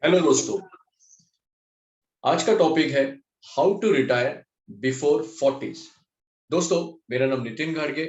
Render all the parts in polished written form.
Hello दोस्तों, आज का टॉपिक है how to retire before 40s। दोस्तों, मेरा नाम नितिन घाड़गे,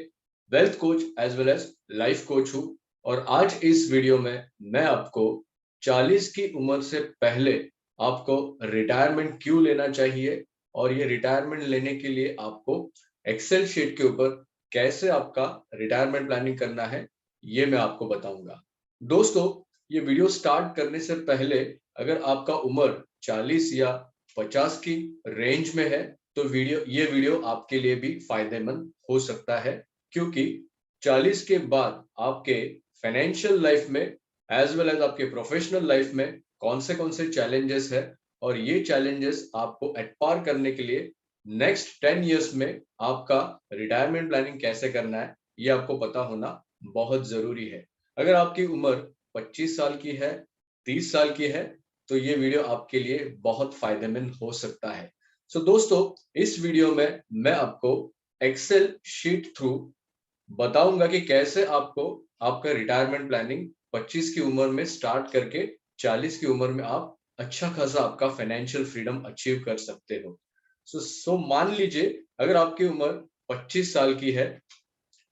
wealth coach as well as life coach हूँ। और आज इस वीडियो में मैं आपको 40 की उम्र से पहले आपको रिटायरमेंट क्यों लेना चाहिए और ये रिटायरमेंट लेने के लिए आपको एक्सेल शीट के ऊपर कैसे आपका रिटायरमेंट प्लानिंग करना है, ये मैं आपको बताऊंगा। दोस्तों, ये वीडियो स्टार्ट करने से पहले अगर आपका उम्र 40 या 50 की रेंज में है तो ये वीडियो आपके लिए भी फायदेमंद हो सकता है, क्योंकि 40 के बाद आपके फाइनेंशियल लाइफ में एज वेल एज आपके प्रोफेशनल लाइफ में कौन से चैलेंजेस है और ये चैलेंजेस आपको एट पार करने के लिए नेक्स्ट 10 इयर्स में आपका रिटायरमेंट प्लानिंग कैसे करना है, ये आपको पता होना बहुत जरूरी है। अगर आपकी उम्र 25 साल की है, 30 साल की है, तो ये वीडियो आपके लिए बहुत फायदेमंद हो सकता है। दोस्तों, इस वीडियो में मैं आपको एक्सेल शीट थ्रू बताऊंगा कि कैसे आपको आपका रिटायरमेंट प्लानिंग 25 की उम्र में स्टार्ट करके 40 की उम्र में आप अच्छा खासा आपका फाइनेंशियल फ्रीडम अचीव कर सकते हो। मान लीजिए अगर आपकी उम्र 25 साल की है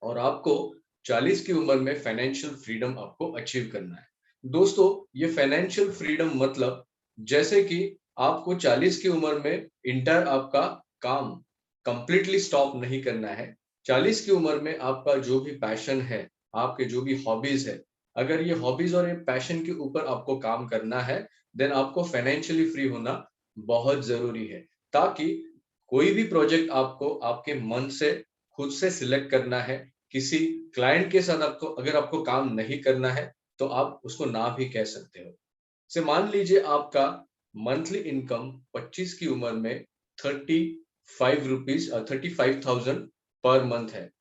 और आपको 40 की उम्र में फाइनेंशियल फ्रीडम आपको अचीव करना है। दोस्तों, ये फाइनेंशियल फ्रीडम मतलब जैसे कि आपको 40 की उम्र में इंटर आपका काम कंप्लीटली स्टॉप नहीं करना है। 40 की उम्र में आपका जो भी पैशन है, आपके जो भी हॉबीज है, अगर ये हॉबीज और ये पैशन के ऊपर आपको काम करना है, देन आपको फाइनेंशियली फ्री होना बहुत जरूरी है, ताकि कोई भी प्रोजेक्ट आपको आपके मन से खुद से सिलेक्ट करना है। किसी क्लाइंट के साथ आपको अगर आपको काम नहीं करना है तो आप उसको ना भी कह सकते हो। से मान लीजिए आपका मंथली इनकम 25 की उम्र में 35,000 पर मंथ है।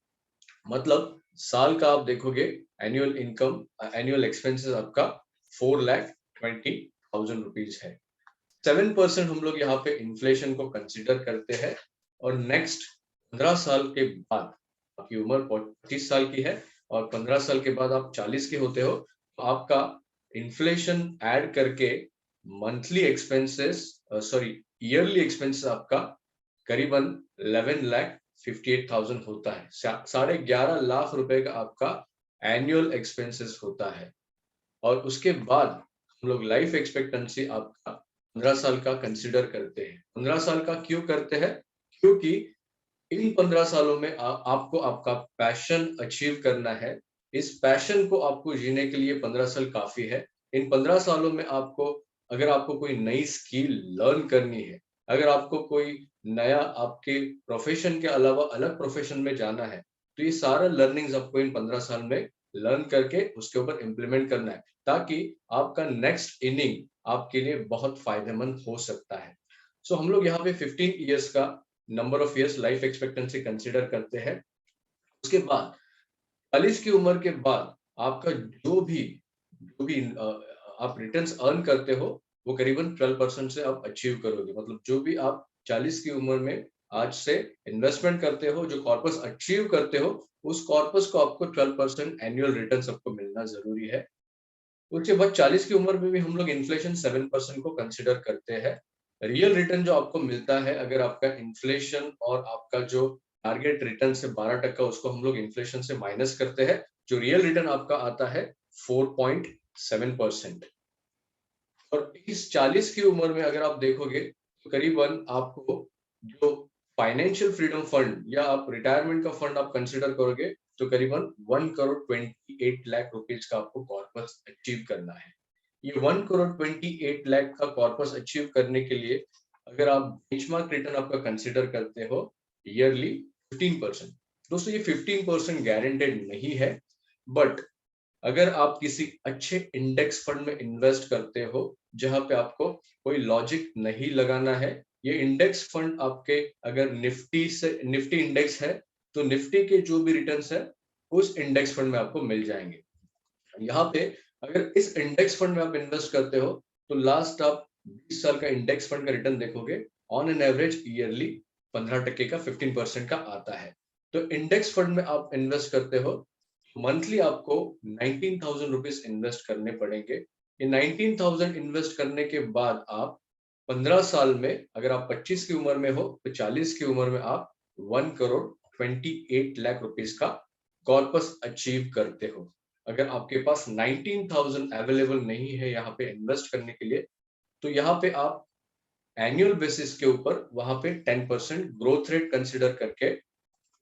मतलब साल का आप देखोगे एनुअल इनकम, एनुअल एक्सपेंसेस आपका 4,20,000 है। 7% हम लोग यहाँ पे इन्फ्लेशन को कंसिडर करते हैं। और नेक्स्ट 15 साल के बाद आपकी उम्र 25 साल की है और 15 साल के बाद आप 40 के होते हो, तो आपका इन्फ्लेशन ऐड करके monthly expenses sorry yearly expenses आपका करीबन 11,58,000 होता है। 11.5 लाख रुपए का आपका एनुअल एक्सपेंसेस होता है। और उसके बाद हम लोग लाइफ एक्सपेक्टेंसी आपका 15 साल का कंसिडर करते हैं। 15 साल का क्यों करते हैं? क्योंकि इन 15 सालों में आपको आपका पैशन अचीव करना है। इस पैशन को आपको जीने के लिए 15 साल काफी है। इन 15 सालों में आपको अगर आपको कोई नई स्किल लर्न करनी है, अगर आपको कोई नया आपके प्रोफेशन के अलावा अलग प्रोफेशन में जाना है, तो ये सारा लर्निंग्स आपको इन 15 साल में लर्न करके उसके ऊपर इम्प्लीमेंट करना है, ताकि आपका नेक्स्ट इनिंग आपके लिए बहुत फायदेमंद हो सकता है। हम लोग यहाँ पे 15 इयर्स का number of years life expectancy consider करते हैं। उसके बाद 40 की उम्र के बाद आपका जो भी आप रिटर्न्स अर्न करते हो, वो करीबन 12% से आप अचीव करोगे। मतलब जो भी आप 40 की उम्र में आज से इन्वेस्टमेंट करते हो, जो कॉर्पस अचीव करते हो, उस कॉर्पस को आपको 12% एनुअल रिटर्न आपको मिलना जरूरी है। उसके बाद 40 की उम्र में भी हम लोग इन्फ्लेशन 7% को कंसिडर करते हैं। रियल रिटर्न जो आपको मिलता है, अगर आपका इन्फ्लेशन और आपका जो टारगेट रिटर्न से 12% उसको हम लोग इन्फ्लेशन से माइनस करते हैं, जो रियल रिटर्न आपका आता है 4.7%। और इस 40 की उम्र में अगर आप देखोगे तो करीबन आपको जो फाइनेंशियल फ्रीडम फंड या आप रिटायरमेंट का फंड आप कंसिडर करोगे, तो करीबन 1,28,00,000 का आपको कॉर्पस अचीव करना है। ये 1,28,00,000 का कॉर्पस अचीव करने के लिए अगर आप बेंचमार्क रिटर्न आपका कंसिडर करते हो ईयरली 15%। दोस्तों, ये 15% गारंटेड नहीं है, बट अगर आप किसी अच्छे इंडेक्स फंड में इन्वेस्ट करते हो जहां पे आपको कोई लॉजिक नहीं लगाना है, ये इंडेक्स फंड आपके अगर निफ्टी इंडेक्स है, तो निफ्टी के जो भी रिटर्न्स है उस इंडेक्स फंड में आपको मिल जाएंगे। यहाँ पे अगर इस इंडेक्स फंड में आप इन्वेस्ट करते हो, तो लास्ट आप 20 साल का इंडेक्स फंड का रिटर्न देखोगे, ऑन एन एवरेज ईयरली 15% का 15% का आता है। तो इंडेक्स फंड में आप इन्वेस्ट करते हो, मंथली आपको 19,000 रुपीज इन्वेस्ट करने पड़ेंगे। ये 19,000 इन्वेस्ट करने के बाद आप 15 साल में, अगर आप 25 की उम्र में हो तो 40 की उम्र में आप 1 करोड़ 28 लाख रुपीस का कॉर्पस अचीव करते हो। अगर आपके पास 19,000 अवेलेबल नहीं है यहाँ पे इन्वेस्ट करने के लिए, तो यहाँ पे आप एनुअल बेसिस के ऊपर वहां पे 10% ग्रोथ रेट कंसिडर करके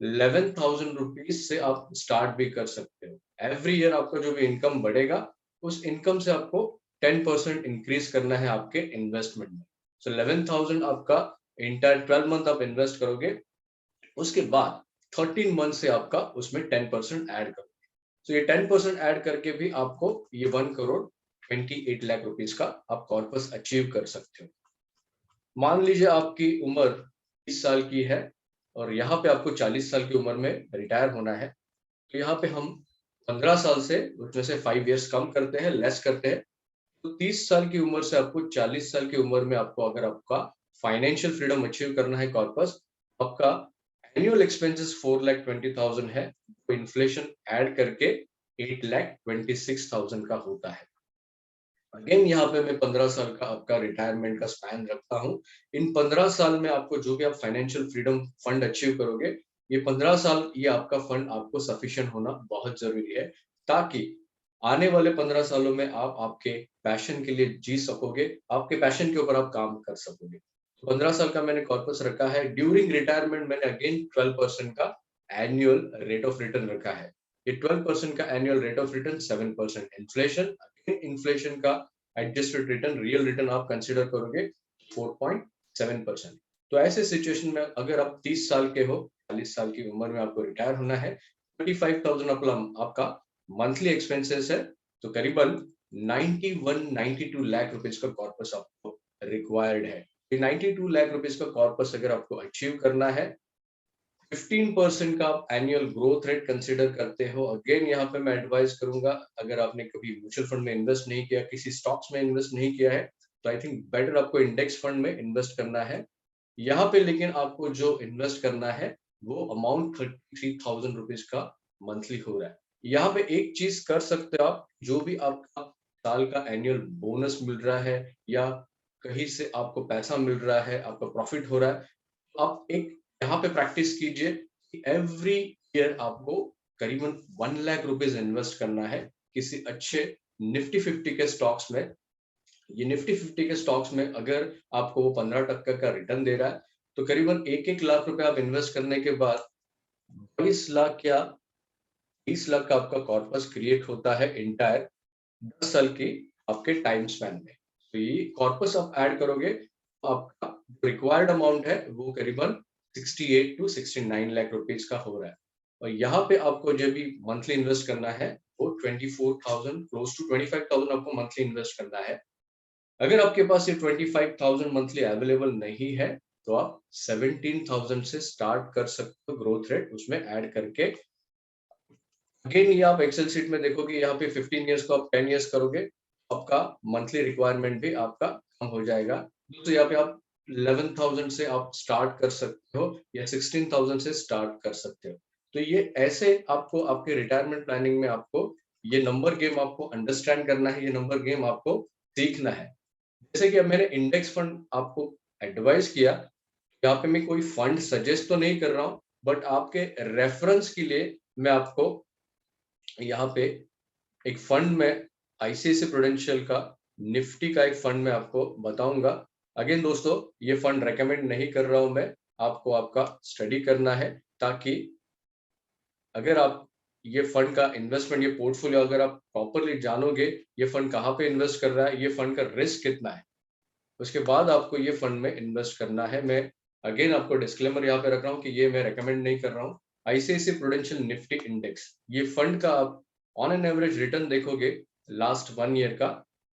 11,000 रुपीज से आप स्टार्ट भी कर सकते हो। एवरी ईयर आपका जो भी इनकम बढ़ेगा, उस इनकम से आपको 10% इंक्रीज करना है आपके इन्वेस्टमेंट में। सो 11,000 आपका इंटायर 12 मंथ आप इन्वेस्ट करोगे, उसके बाद 13 मंथ से आपका उसमें 10% ऐड करोगे। तो ये 10% ऐड करके भी आपको ये 1 करोड़ 28 लाख रुपीज का आप कॉर्पस अचीव कर सकते हो। मान लीजिए आपकी उम्र 30 साल की है और यहाँ पे आपको 40 साल की उम्र में रिटायर होना है, तो यहाँ पे हम 15 साल से उसमें से 5 इयर्स कम करते हैं, लेस करते हैं। तो 30 साल की उम्र से आपको 40 साल की उम्र में आपको अगर आपका फाइनेंशियल फ्रीडम अचीव करना है कॉर्पस, आपका एनुअल एक्सपेंसेस 4,20,000 है, तो इन्फ्लेशन ऐड करके 8,26,000 का होता है। अगेन यहाँ पे मैं 15 साल का आपका रिटायरमेंट का स्पैन रखता हूँ। इन 15 साल में आपको जो भी आप फाइनेंशियल फ्रीडम फंड अचीव करोगे, ये 15 साल ये आपका फंड आपको सफिशिएंट होना बहुत जरूरी है, ताकि आने वाले 15 सालों में आप आपके पैशन के लिए जी सकोगे, आपके पैशन के ऊपर आप काम कर सकोगे। 15 साल का मैंने कॉर्पस रखा है। ड्यूरिंग रिटायरमेंट मैंने अगेन 12% का एनुअल रेट ऑफ रिटर्न रखा है। ये 12% का annual rate of return, 7% inflation, inflation का एडजस्टेड रिटर्न, रियल रिटर्न आप कंसीडर करोगे 4.7%। तो ऐसे सिचुएशन में अगर आप 30 साल के हो, 40 साल की उम्र में आपको रिटायर होना है, 25,000 आपका मंथली एक्सपेंसेस है, तो करीबन 91-92 लाख रुपीज का कॉर्पस आपको रिक्वायर्ड है। 92 लाख रुपीज का कॉर्पस अगर आपको अचीव करना है, 15% का आप एनुअल ग्रोथ रेट कंसीडर करते हो। अगेन यहाँ पे मैं एडवाइस करूंगा, अगर आपने कभी म्यूचुअल फंड में इन्वेस्ट नहीं किया, किसी स्टॉक्स में इन्वेस्ट नहीं किया है, तो आई थिंक बेटर आपको इंडेक्स फंड में इन्वेस्ट करना है। यहाँ पे लेकिन आपको जो इन्वेस्ट करना है वो अमाउंट 33,000 रुपीज का मंथली हो रहा है। यहाँ पे एक चीज कर सकते हो आप, जो भी आपका साल का एनुअल बोनस मिल रहा है या कहीं से आपको पैसा मिल रहा है, आपका प्रॉफिट हो रहा है, आप एक यहाँ पे प्रैक्टिस कीजिए कि एवरी ईयर आपको करीबन 1 लाख रुपीज इन्वेस्ट करना है किसी अच्छे निफ्टी 50 के स्टॉक्स में। ये निफ्टी 50 के स्टॉक्स में अगर आपको वो 15% का रिटर्न दे रहा है, तो करीबन 1-1 लाख रुपए आप इन्वेस्ट करने के बाद 22 लाख या 30 लाख का आपका कॉर्पस क्रिएट होता है इंटायर 10 साल की आपके टाइम स्पैन में। तो ये कॉर्पस आप ऐड करोगे, आपका रिक्वायर्ड अमाउंट है वो करीबन 68-69 लाख रुपीज का हो रहा है। और यहाँ पे आपको जो भी मंथली इन्वेस्ट करना है वो 24,000, क्लोज टू 25,000 आपको मंथली इन्वेस्ट करना है। अगर आपके पास ये 25,000 मंथली अवेलेबल नहीं है, तो आप 17,000 से स्टार्ट कर सकते हो ग्रोथ रेट उसमें ऐड करके। अगेन ये आप एक्सेल शीट में देखोगे, यहाँ पे 15 इयर्स को आप 10 इयर्स करोगे, आपका मंथली रिक्वायरमेंट भी आपका कम हो जाएगा। तो यहाँ पे आप 11,000 से आप स्टार्ट कर सकते हो या 16,000 से स्टार्ट कर सकते हो। तो ये ऐसे आपको आपके रिटायरमेंट प्लानिंग में आपको ये नंबर गेम आपको अंडरस्टैंड करना है, ये नंबर गेम आपको सीखना है। जैसे कि अब मैंने इंडेक्स फंड आपको एडवाइस किया, यहाँ पे मैं कोई फंड सजेस्ट तो नहीं कर रहा हूँ, बट आपके रेफरेंस के लिए मैं आपको यहाँ पे एक फंड में आईसीआईसीआई प्रूडेंशियल का निफ्टी का एक फंड में आपको बताऊंगा। अगेन दोस्तों, ये फंड रेकमेंड नहीं कर रहा हूं मैं, आपको आपका स्टडी करना है, ताकि अगर आप ये फंड का इन्वेस्टमेंट, ये पोर्टफोलियो अगर आप प्रॉपरली जानोगे, ये फंड कहाँ पे इन्वेस्ट कर रहा है, ये फंड का रिस्क कितना है, उसके बाद आपको ये फंड में इन्वेस्ट करना है। मैं अगेन आपको डिस्क्लेमर यहाँ पे रख रहा हूँ कि ये मैं रेकमेंड नहीं कर रहा हूँ। आईसीआईसीआई प्रूडेंशियल निफ्टी इंडेक्स, ये फंड का आप ऑन एन एवरेज रिटर्न देखोगे लास्ट 1 ईयर का,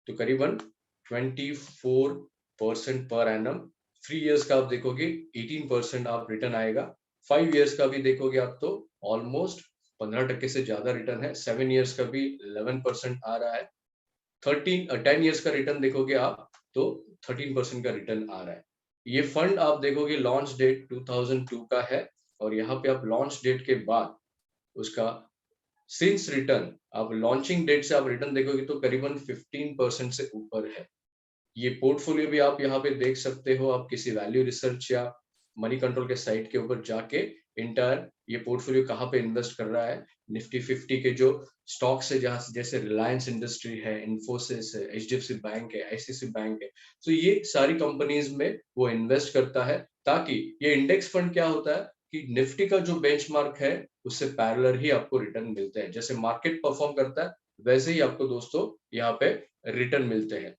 तो करीबन 24% पर एनम। 3 इयर्स का आप देखोगे 18% आप रिटर्न आएगा। 5 इयर्स का भी देखोगे आप तो ऑलमोस्ट 15% से ज्यादा रिटर्न है। 7 इयर्स का भी 11% आ रहा है। 10 इयर्स का रिटर्न देखोगे आप तो 13% का रिटर्न आ रहा है। ये फंड आप देखोगे लॉन्च डेट 2002 का है, और यहाँ पे आप लॉन्च डेट के बाद उसका सिंस रिटर्न, आप लॉन्चिंग डेट से आप रिटर्न देखोगे तो करीबन 15% से ऊपर है। ये पोर्टफोलियो भी आप यहाँ पे देख सकते हो, आप किसी वैल्यू रिसर्च या मनी कंट्रोल के साइट के ऊपर जाके इंटायर ये पोर्टफोलियो कहाँ पे इन्वेस्ट कर रहा है, निफ्टी 50 के जो स्टॉक्स है जहाँ जैसे रिलायंस इंडस्ट्री है, इन्फोसिस है, एचडीएफसी बैंक है, आईसीआईसी बैंक है, तो ये सारी कंपनीज में वो इन्वेस्ट करता है, ताकि ये इंडेक्स फंड क्या होता है कि निफ्टी का जो बेंचमार्क है उससे पैरेलल ही आपको रिटर्न मिलते हैं। जैसे मार्केट परफॉर्म करता है वैसे ही आपको दोस्तों यहाँ पे रिटर्न मिलते हैं।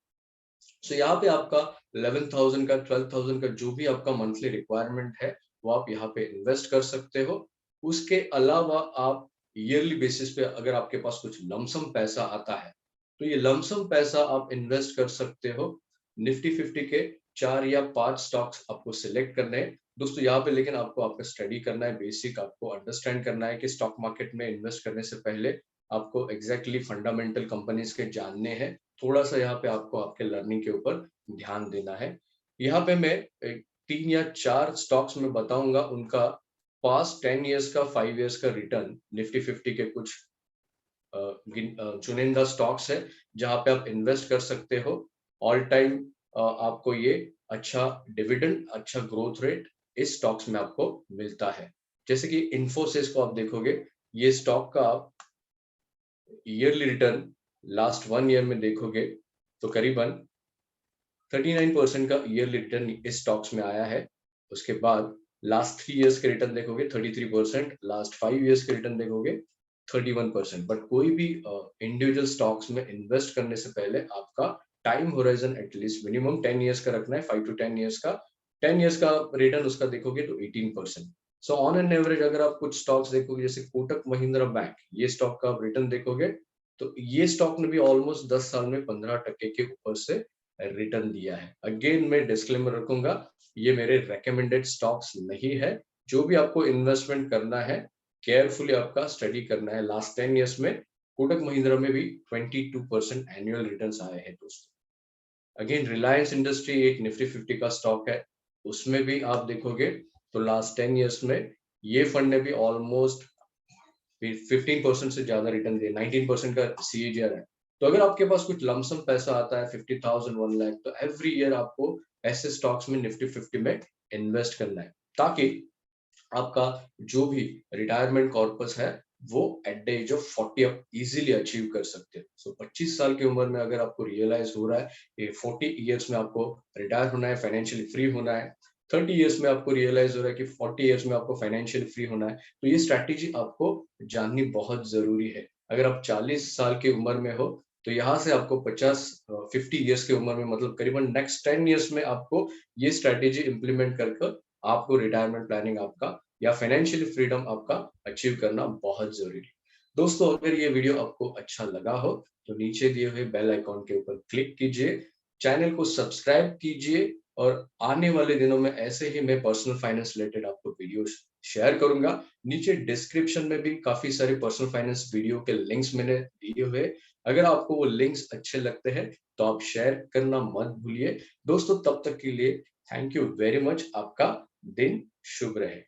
सो यहाँ पे आपका 11,000 का 12,000 का जो भी आपका मंथली रिक्वायरमेंट है वो आप यहाँ पे इन्वेस्ट कर सकते हो। उसके अलावा आप ईयरली बेसिस पे अगर आपके पास कुछ लमसम पैसा आता है तो ये लमसम पैसा आप इन्वेस्ट कर सकते हो। निफ्टी 50 के 4 या 5 स्टॉक्स आपको सिलेक्ट करने हैं दोस्तों। यहाँ पे लेकिन आपको आपका स्टडी करना है, बेसिक आपको अंडरस्टैंड करना है कि स्टॉक मार्केट में इन्वेस्ट करने से पहले आपको एग्जैक्टली फंडामेंटल कंपनीज के जानने हैं। थोड़ा सा यहाँ पे आपको आपके लर्निंग के ऊपर ध्यान देना है। यहाँ पे मैं 3 या 4 स्टॉक्स में बताऊंगा उनका पास्ट 10 इयर्स का 5 इयर्स का रिटर्न। निफ्टी 50 के कुछ चुनिंदा स्टॉक्स है जहां पे आप इन्वेस्ट कर सकते हो। ऑल टाइम आपको ये अच्छा डिविडेंड, अच्छा ग्रोथ रेट इस स्टॉक्स में आपको मिलता है। जैसे कि इन्फोसिस को आप देखोगे, ये स्टॉक का आप ईयरली रिटर्न लास्ट 1 ईयर में देखोगे तो करीबन 39% का ईयरली रिटर्न इस स्टॉक्स में आया है। उसके बाद लास्ट 3 इयर्स के रिटर्न देखोगे 33%, लास्ट 5 इयर्स के रिटर्न देखोगे 31%। बट कोई भी इंडिविजुअल स्टॉक्स में इन्वेस्ट करने से पहले आपका time horizon at least minimum 10 years का रखना है, 5 to 10 इयर्स का। 10 इयर्स का रिटर्न उसका देखोगे तो 18%। सो ऑन एन एवरेज अगर आप कुछ स्टॉक्स देखोगे जैसे कोटक महिंद्रा बैंक, ये स्टॉक का रिटर्न देखोगे तो ये स्टॉक ने भी ऑलमोस्ट 10 साल में 15% के ऊपर से रिटर्न दिया है। अगेन मैं डिस्क्लेमर रखूंगा, ये मेरे रेकमेंडेड स्टॉक्स नहीं है। जो भी आपको इन्वेस्टमेंट करना है केयरफुली आपका स्टडी करना है। लास्ट 10 इयर्स में कोटक महिंद्रा में भी 22% एनुअल रिटर्न्स आए हैं दोस्तों। अगेन रिलायंस इंडस्ट्री एक निफ्टी 50 का स्टॉक है, उसमें भी आप देखोगे तो लास्ट 10 इयर्स में ये फंड ने भी ऑलमोस्ट 15% से ज्यादा रिटर्न दिया, 19% का सीएजीआर है। तो अगर आपके पास कुछ लमसम पैसा आता है 50,000 1 लाख, तो एवरी ईयर आपको ऐसे स्टॉक्स में निफ्टी 50 में इन्वेस्ट करना है, ताकि आपका जो भी रिटायरमेंट कॉर्पस है वो एट द एज ऑफ 40 आप इजीली अचीव कर सकते हो। सो 25 साल की उम्र में अगर आपको रियलाइज हो रहा है कि 40 इयर्स में आपको रिटायर होना है, फाइनेंशियली फ्री होना है, 30 इयर्स में आपको रियलाइज हो रहा है कि 40 इयर्स में आपको फाइनेंशियली फ्री होना है, तो ये स्ट्रैटेजी आपको जाननी बहुत जरूरी है। अगर आप 40 साल की उम्र में हो तो यहाँ से आपको 50 इयर्स की उम्र में मतलब करीबन नेक्स्ट 10 इयर्स में आपको ये स्ट्रैटेजी इंप्लीमेंट कर आपको रिटायरमेंट प्लानिंग आपका या फाइनेंशियल फ्रीडम आपका अचीव करना बहुत जरूरी है। दोस्तों अगर ये वीडियो आपको अच्छा लगा हो तो नीचे दिए हुए बेल आइकॉन के ऊपर क्लिक कीजिए, चैनल को सब्सक्राइब कीजिए, और आने वाले दिनों में ऐसे ही मैं पर्सनल फाइनेंस रिलेटेड आपको वीडियो शेयर करूंगा। नीचे डिस्क्रिप्शन में भी काफी सारे पर्सनल फाइनेंस वीडियो के लिंक्स मैंने दिए हुए, अगर आपको वो लिंक्स अच्छे लगते हैं तो आप शेयर करना मत भूलिए। दोस्तों तब तक के लिए थैंक यू वेरी मच, आपका दिन शुभ रहे।